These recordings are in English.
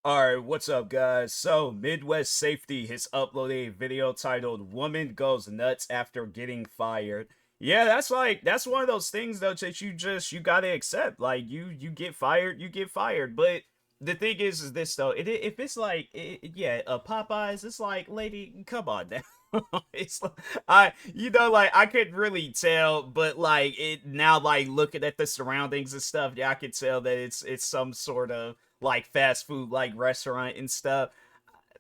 Alright, what's up guys? So, Midwest Safety has uploaded a video titled "Woman Goes Nuts After Getting Fired." Yeah, that's one of those things though that you gotta accept. Like you get fired, you get fired. But the thing is this though, if it's like Popeyes, it's like, lady, come on now. It's like, like I couldn't really tell, but like it now, like looking at the surroundings and stuff, yeah, I could tell that it's some sort of like fast food like restaurant and stuff.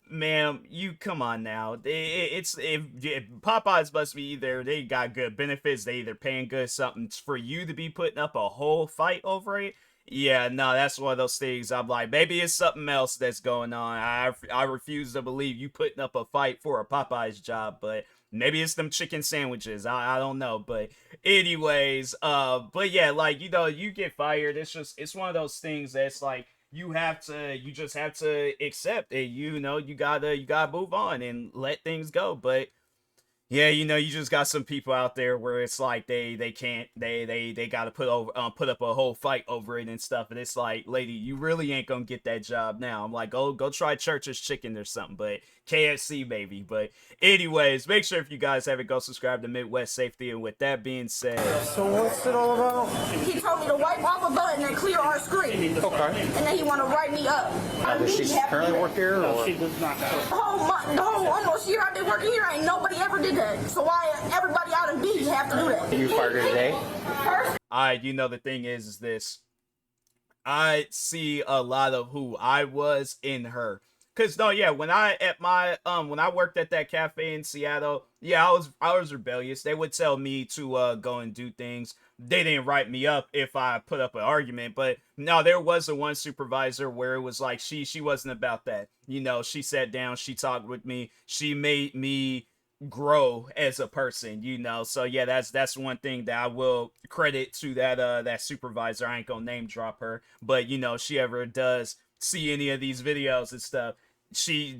Ma'am, you come on now. It's if Popeyes must be either they got good benefits, they either paying good something for you to be putting up a whole fight over it. Yeah, no, that's one of those things. I'm like, maybe it's something else that's going on. I refuse to believe you putting up a fight for a Popeyes job, but maybe it's them chicken sandwiches. I don't know, but anyways, but yeah, like you get fired. It's one of those things that's like you just have to accept it. You gotta move on and let things go. But yeah, you just got some people out there where it's like they can't they got to put up a whole fight over it and stuff, and it's like, lady, you really ain't gonna get that job now. I'm like, go try Church's Chicken or something, but KFC maybe. But anyways, make sure if you guys haven't, go subscribe to Midwest Safety. And with that being said, so what's it all about? He told me to wipe off a button and clear our screen. Okay. And then he want to write me up. Does she currently work here? No, she does not. The whole almost year I've been working here, ain't nobody ever did that. So why everybody out in B have to do that? You fired her today? First, the thing is this. I see a lot of who I was in her. Cause no, yeah, when I worked at that cafe in Seattle, yeah, I was rebellious. They would tell me to go and do things. They didn't write me up if I put up an argument, but no, there was a one supervisor where it was like she wasn't about that. She sat down, she talked with me, she made me grow as a person. So yeah, that's one thing that I will credit to that supervisor. I ain't gonna name drop her, but she ever does see any of these videos and stuff, she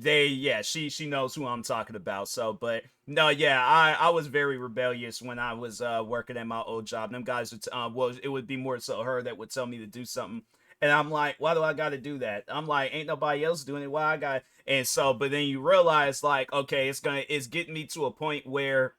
knows who I'm talking about. So, but no, yeah, I was very rebellious when I was working at my old job. Them guys would it would be more so her that would tell me to do something, and I'm like, why do I got to do that? I'm like, ain't nobody else doing it, why I got? And so, but then you realize, like, okay, it's getting me to a point where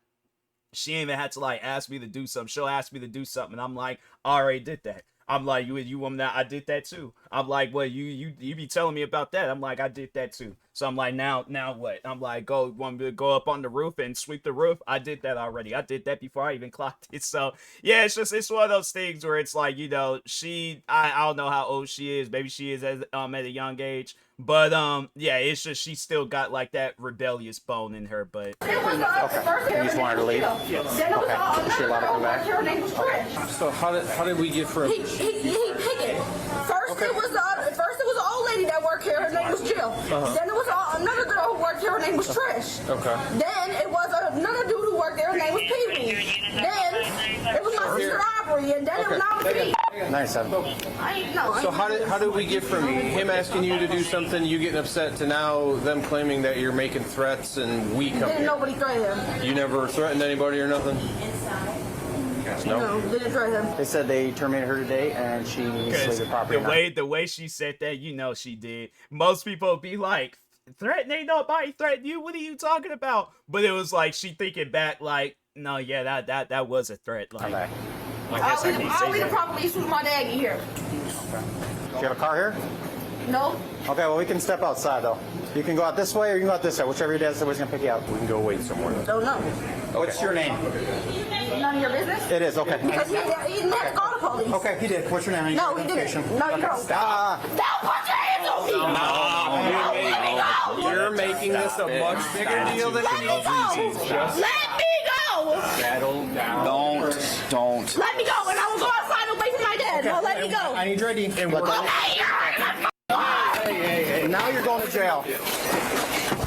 she ain't even had to like ask me to do something. She'll ask me to do something, and I'm like, I already did that. I'm like, you want that? I did that too. I'm like, well, you be telling me about that. I'm like, I did that too. So I'm like, now what? I'm like, want me to go up on the roof and sweep the roof? I did that already. I did that before I even clocked it. So yeah, it's one of those things where it's like, I don't know how old she is. Maybe she is at a young age. But yeah, it's just she still got like that rebellious bone in her. But Okay. You just wanted to leave? Yes. Okay. Is she allowed to come back? Her name was Trish. So how did we get from? He picked it. First it was an old lady that worked here. Her name was Jill. Then it was another girl who worked here. Her name was Trish. Okay. Then it was another dude who worked there. Her name was Pee Wee. Then it was my sister Aubrey, and then it was now me. Nice. I ain't know. So how did we get from him asking you to do something, you getting upset, to now them claiming that you're making threats and we come Didn't here? nobody threaten him. You never threatened anybody or nothing? No, didn't threaten him. They said they terminated her today and she needs to leave the property. the way she said that, she did. Most people be like, threaten? Ain't nobody threaten you. What are you talking about? But it was like she thinking back, like, no, yeah, that was a threat. Like, Okay. I guess I can't say I'll leave the that. property with my dad here. Okay. Do you have a car here? No. Okay, well, we can step outside, though. You can go out this way or you can go out this way. Whichever your dad said was going to pick you up. We can go wait somewhere. Don't know. What's your name? None of your business? It is, okay. Because he didn't have to call the police. Okay, he did. What's your name? No, he didn't. No, you don't. Stop. Don't put your hands on me! You're making this a much bigger deal than Let me go! Let me go! Settle down. Don't. Let me go, and I will go outside away from my dad. No, let me go. I need your ID. Okay, Hey, now you're going to jail.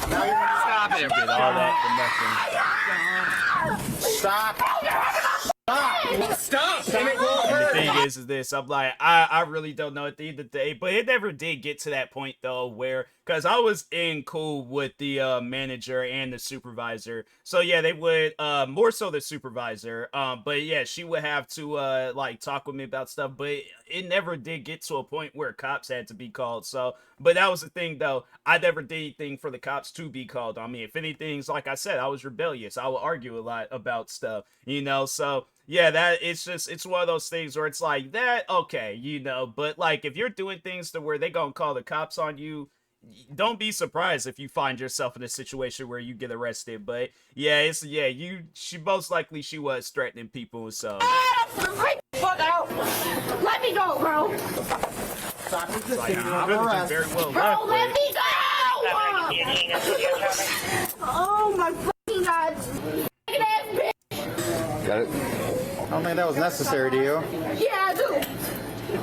Now you're Stop it. Did all that for nothing. Stop. Stop. And the thing is this, I'm like, I really don't know at the end of the day, but it never did get to that point though, where, because I was in cool with the manager and the supervisor, so yeah, they would more so the supervisor, but yeah, she would have to like talk with me about stuff, but it never did get to a point where cops had to be called. So, but that was the thing though. I never did anything for the cops to be called on me. If anything's like I said, I was rebellious. I would argue a lot about stuff, you know. So yeah, that it's one of those things where it's like that, okay, you know. But like if you're doing things to where they gonna call the cops on you, don't be surprised if you find yourself in a situation where you get arrested. But yeah, she most likely she was threatening people. So Fuck out. Let me go, bro. like, very well Bro, left, let but- me go. Oh my fucking god. Fucking ass bitch. Got it. I don't think that was necessary to you. Yeah, I do.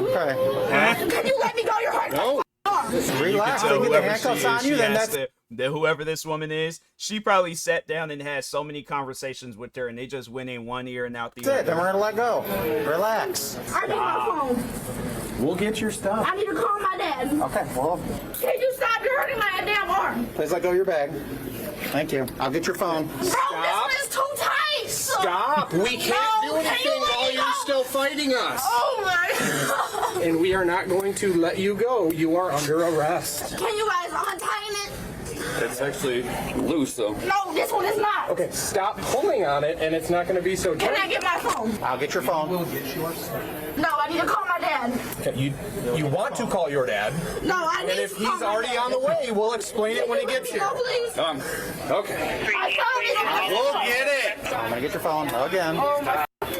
Okay. Can you let me go? You're hard. No. Relax. So They get the whoever handcuffs she on is, you, she then has that's whoever this woman is, she probably sat down and had so many conversations with her, and they just went in one ear and out the it. Then other. we're gonna let go. Relax. I need my phone. We'll get your stuff. I need to call my dad. Okay. Well, Can you stop? You're hurting my damn arm. please let go of your bag. Thank you. I'll get your phone. Bro, this one is too tight. Stop! We can't No, do can anything you let while me you're go? still fighting us. Oh my. And we are not going to let you go. You are under arrest. Can you guys untighten it? It's actually loose, though. No, this one is not. Okay, stop pulling on it, and it's not going to be so Can I tight. get my phone? I'll get your phone. No, I need to call my dad. You want to call your dad, No, I need and if to call he's my already dad. on the way, we'll explain it when he gets Can here. you let me go, please? Okay. My phone is on. We'll get it. I'm gonna get your phone again. Oh my God. Can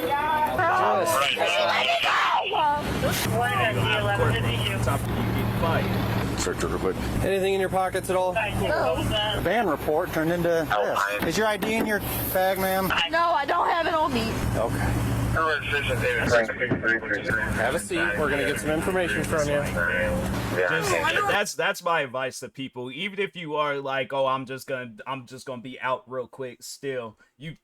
you let me go? Top of you getting fired. Search real quick. Anything in your pockets at all? The van report turned into this. Is your ID in your bag, ma'am? No, I don't have it on me. Okay. Have a seat. We're going to get some information from you. That's my advice to people. Even if you are like, oh, I'm just gonna be out real quick. Still, you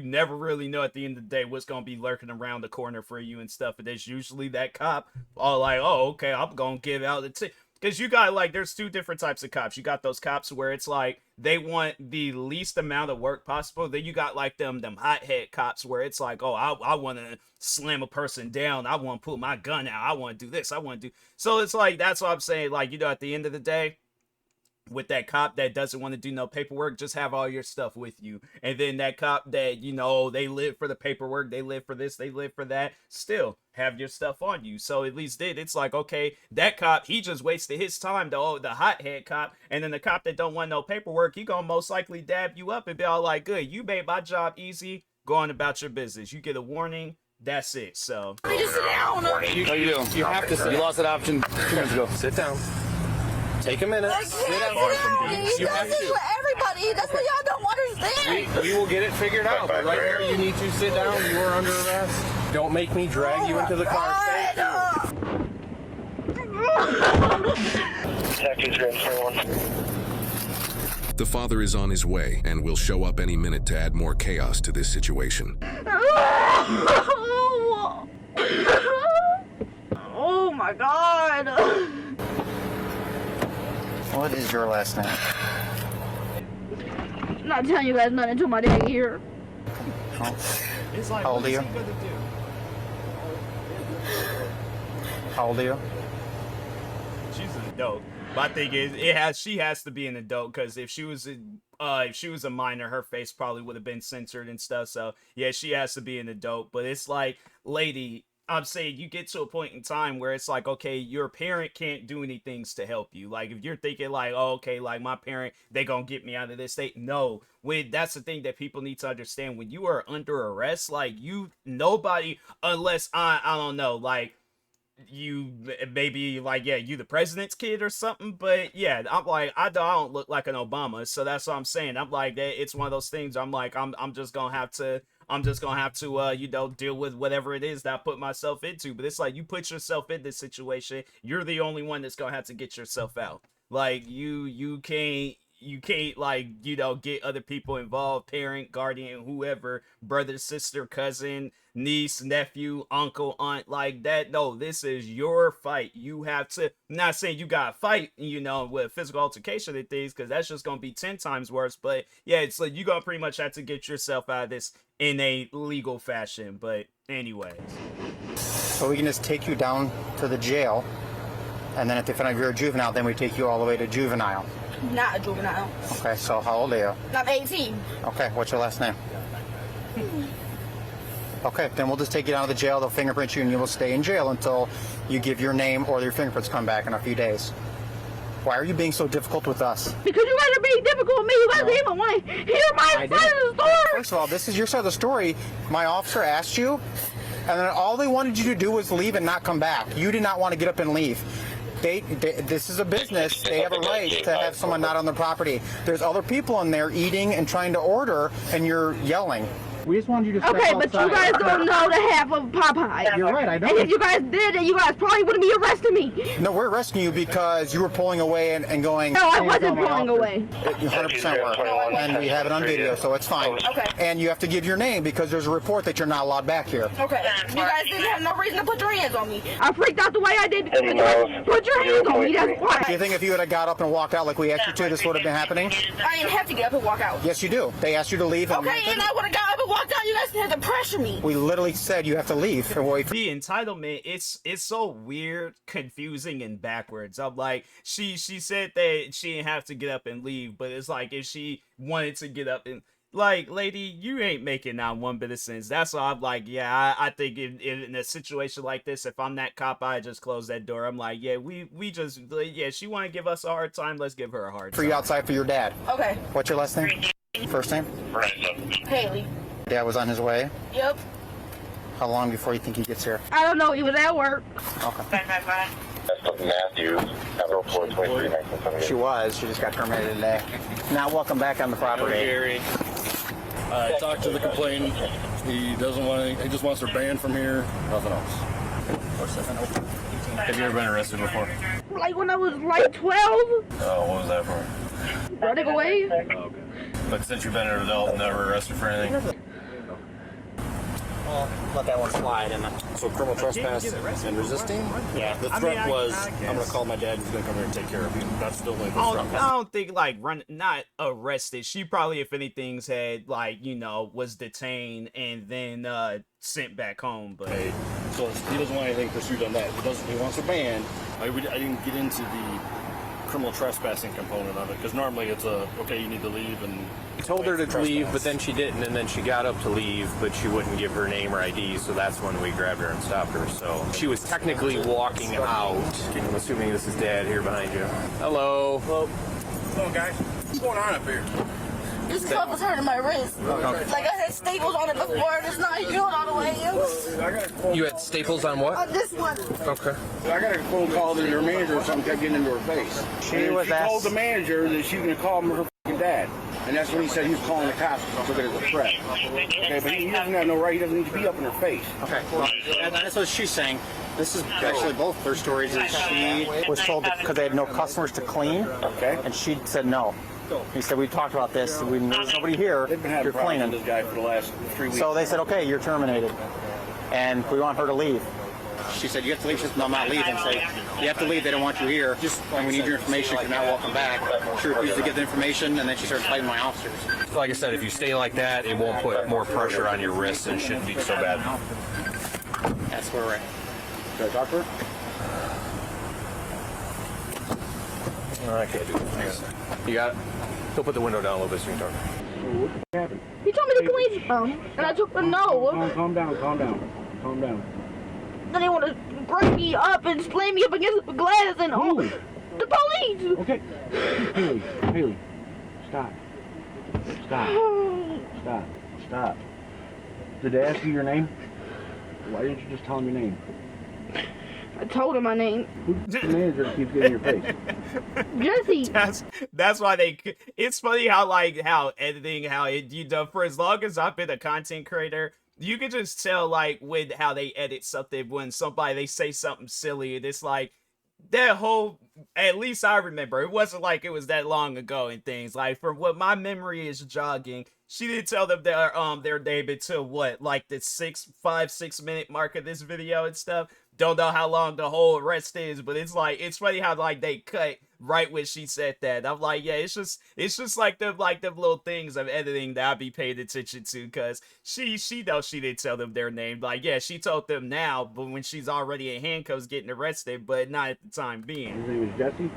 never really know at the end of the day what's gonna be lurking around the corner for you and stuff. And there's usually that cop, all like, oh, okay, I'm gonna give out the tip. Because you got, like, there's two different types of cops. You got those cops where it's like they want the least amount of work possible. Then you got like them hothead cops where it's like, oh, I want to slam a person down. I want to pull my gun out. I want to do this. I want to do. So it's like, that's what I'm saying. Like, you know, at the end of the day, with that cop that doesn't want to do no paperwork, just have all your stuff with you. And then that cop that, you know, they live for the paperwork, they live for this, they live for that, still have your stuff on you. So at least it's like, okay, that cop, he just wasted his time, the hothead cop, and then the cop that don't want no paperwork, he gonna most likely dab you up and be all like, good, you made my job easy, go on about your business. You get a warning, that's it. So I just sit down. How you doing? You have to sit. You lost that option 2 minutes ago. Sit down. Take a minute. I can't sit down. He You does have this to. for everybody. That's what y'all don't understand. We will get it figured out. But right here, you need to sit down. You are under arrest. Don't make me drag you into the car. Thank you. The father is on his way and will show up any minute to add more chaos to this situation. Oh my God. What is your last name? I'm not telling you guys nothing until my day here. it's like, How old what are you? is he gonna do? How old are you? She's an adult. My thing is, she has to be an adult, because if she was a minor, her face probably would have been censored and stuff. So yeah, she has to be an adult. But it's like, lady, I'm saying you get to a point in time where it's like, okay, your parent can't do anything to help you. Like, if you're thinking like, oh, okay, like my parent, they gonna get me out of this state. No, that's the thing that people need to understand. When you are under arrest, like nobody, unless I don't know, like you maybe like, yeah, you the president's kid or something. But yeah, I'm like, I don't look like an Obama, so that's what I'm saying. I'm like, that it's one of those things. I'm like, I'm just gonna have to you know, deal with whatever it is that I put myself into. But it's like, you put yourself in this situation, you're the only one that's gonna have to get yourself out. Like, you can't like, you know, get other people involved, parent, guardian, whoever, brother, sister, cousin, niece, nephew, uncle, aunt, like that. No, this is your fight. You have to, I'm not saying you gotta fight, you know, with physical altercation and things, because that's just gonna be 10 times worse. But yeah, it's like, you're gonna pretty much have to get yourself out of this in a legal fashion. But anyways. So we can just take you down to the jail, and then if they find out you're a juvenile, then we take you all the way to juvenile. Not a juvenile. Okay, so how old are you? I'm 18. Okay, what's your last name? Okay, then we'll just take you down to the jail, they'll fingerprint you, and you will stay in jail until you give your name or your fingerprints come back in a few days. Why are you being so difficult with us? Because you guys are being difficult with me. You guys don't even want to hear my side of the story. First of all, this is your side of the story. My officer asked you, and then all they wanted you to do was leave and not come back. You did not want to get up and leave. This is a business. They have a right to have someone not on their property. There's other people in there eating and trying to order, and you're yelling. We just wanted you to step Okay, outside. but you guys don't know the half of Popeye. You're right, I know. And if you guys did, then you guys probably wouldn't be arresting me. No, we're arresting you because you were pulling away and going... No, I "Hey, wasn't tell my pulling officer." away. You 100% were. And we have it on video, so it's fine. Okay. And you have to give your name because there's a report that you're not allowed back here. Okay. You guys didn't have no reason to put your hands on me. I freaked out the way I did because you put your hands on me, that's why. Do you think if you had got up and walked out like we asked you to, this would have been happening? I didn't have to get up and walk out. Yes, you do. They asked you to leave. Okay, and I would have got up and walked out. You guys had to pressure me. We literally said you have to leave and wait for... The entitlement, it's so weird, confusing, and backwards. I'm like, she said that she didn't have to get up and leave, but it's like if she wanted to get up and... Like, lady, you ain't making not one bit of sense. That's why I'm like, yeah, I think in a situation like this, if I'm that cop, I just close that door. I'm like, yeah, we just, yeah, she want to give us a hard time. Let's give her a hard time. you outside for your dad. Okay. What's your last name? First name? Haley. Dad was on his way. Yep. How long before you think he gets here? I don't know. He was at work. Okay. Matthews, Capital 423, 1978. She was. She just got terminated today. Now welcome back on the property. Gary. I talked to the complainant. He doesn't want any, he just wants her banned from here. Nothing else. Have you ever been arrested before? Like when I was like 12, Oh, what was that for? running away. But since you've been an adult, never arrested for anything? Well, let that one slide. So criminal trespass and resisting? Yeah. The threat was, I'm going to call my dad, he's going to come here and take care of you. That's still like the threat. I don't think like not arrested. She probably, if anything's, had like was detained and then sent back home. But Hey, so he doesn't want anything pursued on that. He wants her banned. I didn't get into the criminal trespassing component of it because normally it's okay, you need to leave and... I told her to Trespass. leave, but then she didn't, and then she got up to leave, but she wouldn't give her name or ID, so that's when we grabbed her and stopped her. So she was technically walking out. I'm assuming this is Dad here behind you. Hello. Hello, guys. What's going on up here? This cuff was hurting my wrist. Like I had staples on it before, and it's not healed all the way. You had staples on what? On this one. Okay. I got a phone call to their manager or something kept getting into her face. She was told the manager that she was going to call her f***ing dad. And that's when he said he was calling the cops and took it as a threat. Okay, but he doesn't have no right. He doesn't need to be up in her face. Okay, well, and that's what she's saying. This is actually both their stories. Is she was told because they had no customers to clean, Okay. and she said no. He said, we talked about this. There's nobody here. They've been having You're problems cleaning. with this guy for the last 3 weeks. So they said, okay, you're terminated. And we want her to leave. She said, you have to leave. She said, no, I'm not leaving. Say, you have to leave. They don't want you here. And we need your information. You're not welcome back. She refused to give the information, and then she started fighting my officers. Like I said, if you stay like that, it won't put more pressure on your wrists and shouldn't be so bad. That's where we're at. Should I talk to her? I can't do it. You got it? Go put the window down a little bit so you can talk. What happened? He told me to clean him, and I took the no. Calm down. Calm down. Then they want to break me up and slam me up against the glass and all. Who? The police. Okay. Haley. Stop. Did they ask you your name? Why didn't you just tell them your name? I told him my name. Who's the manager that keeps getting in your face? Jesse. that's why it's funny how editing, for as long as I've been a content creator, you can just tell like with how they edit something when they say something silly, and it's like that whole, at least I remember, it wasn't like it was that long ago and things. Like, from what my memory is jogging, she didn't tell them their name until what, like the 6 minute mark of this video and stuff. Don't know how long the whole rest is, but it's funny how like they cut right when she said that. I'm like, yeah, it's just like them little things of editing that I be paying attention to, because she knows she didn't tell them their name. Like, yeah, she told them now, but when she's already in handcuffs getting arrested, but not at the time being. His name is Jesse.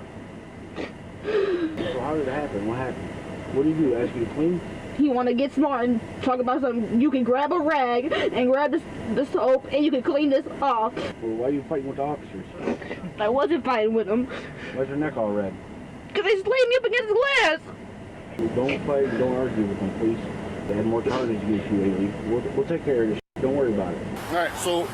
So how did it happen? What happened? What do you do? Ask you to clean? He want to get smart and talk about something. You can grab a rag and grab the soap and you can clean this off. Well, why are you fighting with the officers? I wasn't fighting with him. Why's your neck all red? Because they slammed me up against the glass. Don't fight, don't argue with them, please. They had more charges against you lately. We'll take care of this. Don't worry about it. All right, so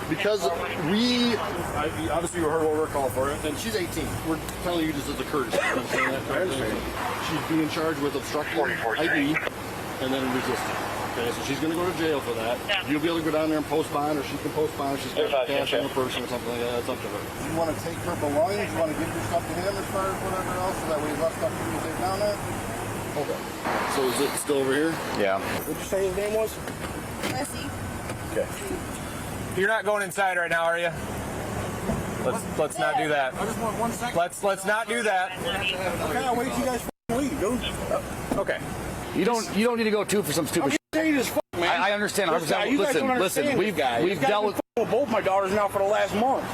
because obviously you heard what we're calling for, and she's 18. We're telling you this as a courtesy. You understand that? I understand. She's being charged with obstructing ID and then resisting. Okay, so she's going to go to jail for that. Yeah. You'll be able to go down there and post bond, or she can post bond if she's got cash on the person or something like that. That's up to her. You want to take her belongings? You want to give your stuff to him as far as whatever else, so that way his left stuff you can take down there? Okay. So is it still over here? Yeah. What'd you say his name was? Jesse. Okay. You're not going inside right now, are you? Let's not do that. I just want 1 second. Let's not do that. Okay, I'll wait till you guys leave, dude. Okay. You don't need to go too for some stupid. Man. I understand. Listen. We've He's dealt with both my daughters now for the last month.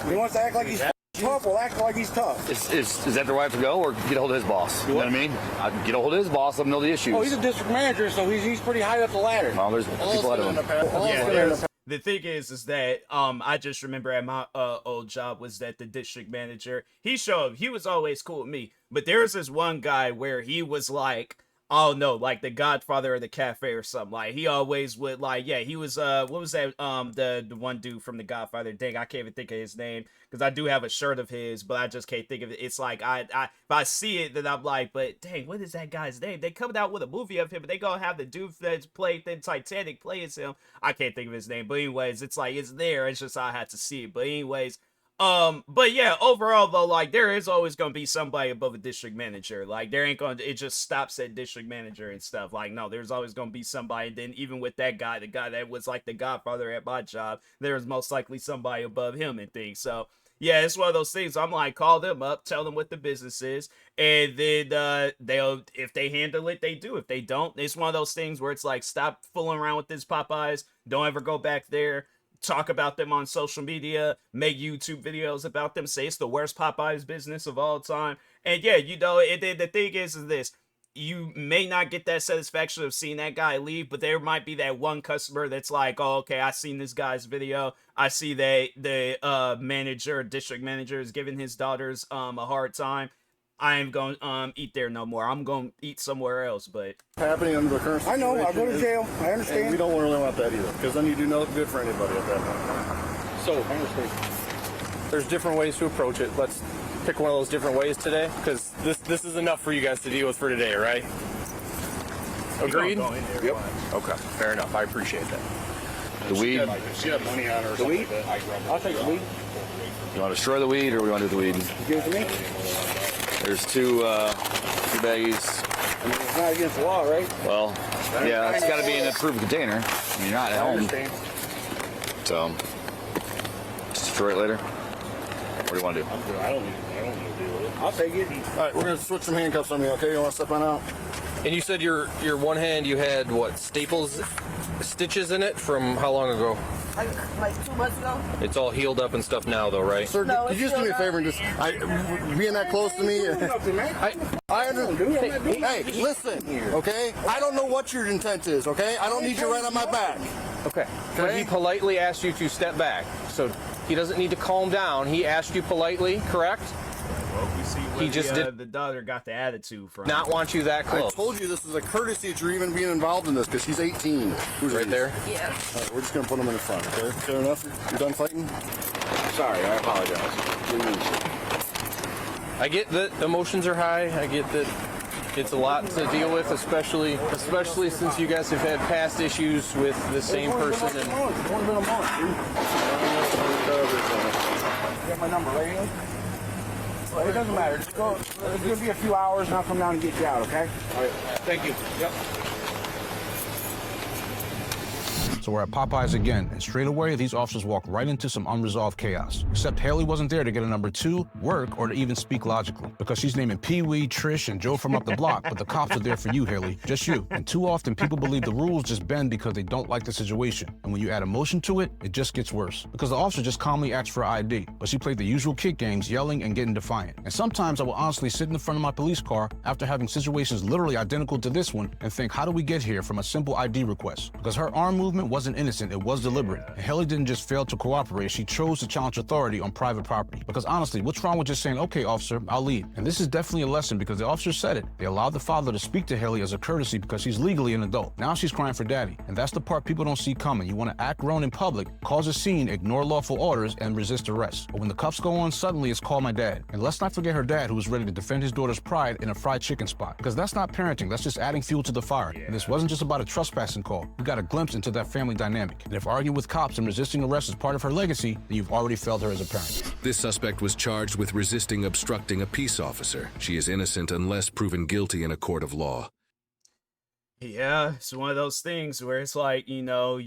He wants to act like he's tough. Well, act like he's tough. Is that their wife to go, or get a hold of his boss? You know what I mean? Get a hold of his boss. Let him know the issues. Oh, he's a district manager, so he's pretty high up the ladder. Well, there's people ahead of him. Yeah, the thing is that I just remember at my old job was that the district manager, he was always cool with me, but there was this one guy where he was like, oh no, like the Godfather of the cafe or something. Like he always would he was what was that the one dude from the Godfather? Dang, I can't even think of his name, because I do have a shirt of his, but I just can't think of it. It's like I if I see it, then I'm like, but dang, what is that guy's name? They coming out with a movie of him, but they gonna have the dude that's played in Titanic play as him. I can't think of his name, but anyways, it's like it's there. It's just I had to see it. But anyways. But yeah, overall though, like there is always gonna be somebody above a district manager. Like there ain't gonna, it just stops at district manager and stuff. Like no, there's always gonna be somebody. And then even with that guy, the guy that was like the Godfather at my job, there's most likely somebody above him and things. So yeah, it's one of those things. I'm like, call them up, tell them what the business is, and then they'll, if they handle it, they do. If they don't, it's one of those things where it's like, stop fooling around with this Popeyes. Don't ever go back there. Talk about them on social media, make YouTube videos about them, say it's the worst Popeyes business of all time. And yeah, you know, the thing is this, you may not get that satisfaction of seeing that guy leave, but there might be that one customer that's like, oh, okay, I seen this guy's video. I see that the district manager is giving his daughters a hard time. I ain't going to eat there no more. I'm going to eat somewhere else, but... Happening under the current situation. I know, I'll go to jail. I understand. And we don't really want that either, because then you do no good for anybody at that point. So, there's different ways to approach it. Let's pick one of those different ways today, because this is enough for you guys to deal with for today, right? Agreed? Yep. Okay, fair enough. I appreciate that. the weed. She had money on her or The something weed? like that. I'll take the weed. You want to destroy the weed, or we want to do the weed? Give it to me. There's two baggies. I mean, it's not against the law, right? Well, yeah, it's got to be in an approved container. I mean, you're not at I home, understand. so just destroy it later. What do you want to do? I don't need to deal with it. I'll take it. All right, we're going to switch some handcuffs on me, okay? You want to step on out? And you said your one hand you had, what, stitches in it from how long ago? Like 2 months ago. It's all healed up and stuff now, though, right? Sir, No, could you just do me a favor and just, being that close to me, I understand. Hey, listen, okay? I don't know what your intent is, okay? I don't need you right on my back. Okay. But he politely asked you to step back, so he doesn't need to calm down. He asked you politely, correct? Well, we see where He just did the daughter got the attitude from. not want you that I close. told you this is a courtesy that you're even being involved in this, because she's 18. Who's Right there. Yeah. All right, we're just going to put him in the front, okay? Fair enough? You done fighting? Sorry, I apologize. I get that emotions are high. I get that it's a lot to deal with, especially since you guys have had past issues with the same person. It's only been a month, dude. You got my number right here? Well, it doesn't matter. Just go. It's going to be a few hours, and I'll come down and get you out, okay? All right. Thank you. Yep. So we're at Popeyes again, and straight away, these officers walk right into some unresolved chaos. Except Haley wasn't there to get a number 2, work, or to even speak logically. Because she's naming Pee-wee, Trish, and Joe from up the block, but the cops are there for you, Haley. Just you. And too often, people believe the rules just bend because they don't like the situation. And when you add emotion to it, it just gets worse. Because the officer just calmly asked for ID, but she played the usual kid games, yelling and getting defiant. And sometimes I will honestly sit in the front of my police car after having situations literally identical to this one and think, how do we get here from a simple ID request? Because her arm movement wasn't innocent, it was deliberate. And Haley didn't just fail to cooperate, she chose to challenge authority on private property. Because honestly, what's wrong with just saying, okay, officer, I'll leave? And this is definitely a lesson because the officer said it. They allowed the father to speak to Haley as a courtesy because she's legally an adult. Now she's crying for daddy. And that's the part people don't see coming. You want to act grown in public, cause a scene, ignore lawful orders, and resist arrest. But when the cuffs go on, suddenly it's call my dad. And let's not forget her dad who was ready to defend his daughter's pride in a fried chicken spot. Because that's not parenting, that's just adding fuel to the fire. And this wasn't just about a trespassing call. We got a glimpse into that family dynamic. And if arguing with cops and resisting arrest is part of her legacy, then you've already failed her as a parent. This suspect was charged with resisting obstructing a peace officer. She is innocent unless proven guilty in a court of law. Yeah, it's one of those things where it's like, you know,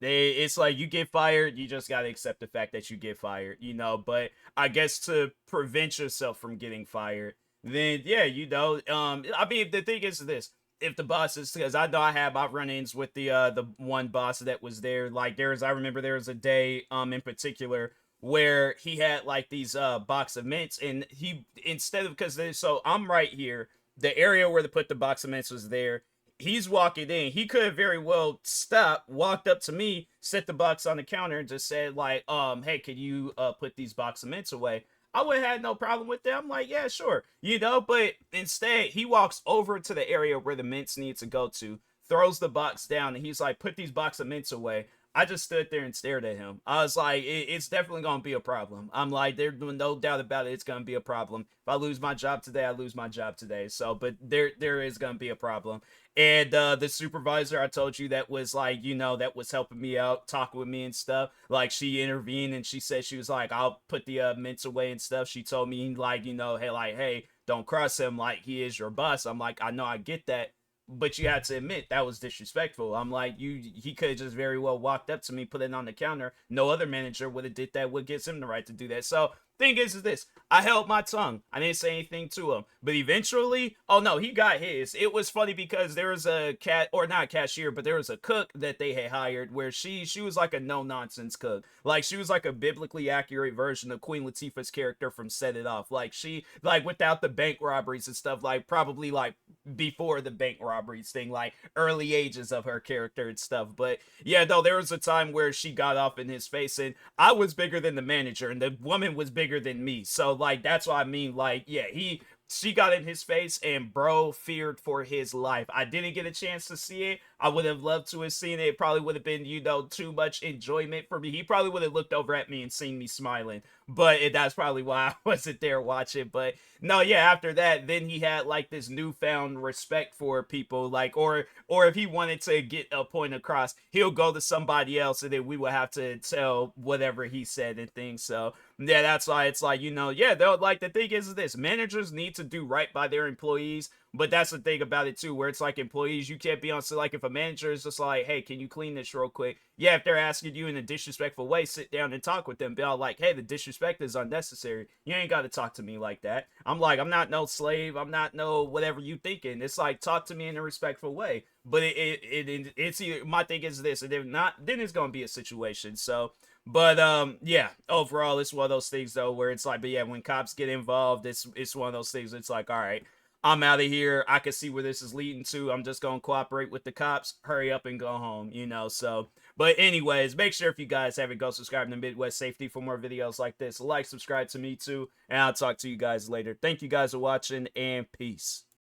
it's like you get fired, you just gotta accept the fact that you get fired, you know. But I guess to prevent yourself from getting fired, then yeah, you know, I mean, the thing is this: if the boss is, because I know I have my run-ins with the one boss that was there. Like I remember there was a day in particular where he had like these box of mints, and he, instead of, so I'm right here, the area where they put the box of mints was there. He's walking in. He could have very well stopped, walked up to me, set the box on the counter, and just said like, hey, can you put these box of mints away? I would have had no problem with that. I'm like, yeah, sure, you know. But instead, he walks over to the area where the mints need to go to, throws the box down, and he's like, put these box of mints away. I just stood there and stared at him. I was like, it's definitely going to be a problem. I'm like, there's no doubt about it. It's going to be a problem. If I lose my job today, I lose my job today. So, but there is going to be a problem. And the supervisor I told you that was like, you know, that was helping me out, talking with me and stuff. Like, she intervened and she said, she was like, I'll put the mints away and stuff. She told me, like, you know, hey, don't cross him. Like, he is your boss. I'm like, I know, I get that. But you had to admit that was disrespectful. I'm like, he could have just very well walked up to me, put it on the counter. No other manager would have did that. What gives him the right to do that? So thing is this: I held my tongue. I didn't say anything to him. But eventually, oh no, he got his. It was funny because there was a not cashier, but there was a cook that they had hired where she was like a no nonsense cook. Like, she was like a biblically accurate version of Queen Latifah's character from Set It Off. Like, she, like, without the bank robberies and stuff, like probably like before the bank robberies thing, like early ages of her character and stuff. But yeah, though, there was a time where she got off in his face, and I was bigger than the manager and the woman was bigger than me. So like, that's what I mean. Like, yeah, she got in his face and bro feared for his life. I didn't get a chance to see it. I would have loved to have seen it. It probably would have been, you know, too much enjoyment for me. He probably would have looked over at me and seen me smiling, but that's probably why I wasn't there watching. But no, yeah, after that, then he had like this newfound respect for people, like, or if he wanted to get a point across, he'll go to somebody else and then we will have to tell whatever he said and things. So yeah, that's why it's like, you know, yeah, they'll, like, the thing is this: managers need to do right by their employees. But that's the thing about it too, where it's like, employees, you can't be on, so like, if a manager is just like, hey, can you clean this real quick? Yeah, if they're asking you in a disrespectful way, sit down and talk with them. Be all like, hey, the disrespect is unnecessary. You ain't got to talk to me like that. I'm like, I'm not no slave. I'm not no whatever you thinking. It's like, talk to me in a respectful way. But it's either, my thing is this, and if not, then it's gonna be a situation. So, but yeah, overall, it's one of those things though, where it's like, but yeah, when cops get involved, it's one of those things. It's like, all right, I'm out of here. I can see where this is leading to. I'm just going to cooperate with the cops, hurry up and go home, you know. So, but anyways, make sure if you guys haven't, go subscribe to Midwest Safety for more videos like this. Like, subscribe to me too, and I'll talk to you guys later. Thank you guys for watching, and peace.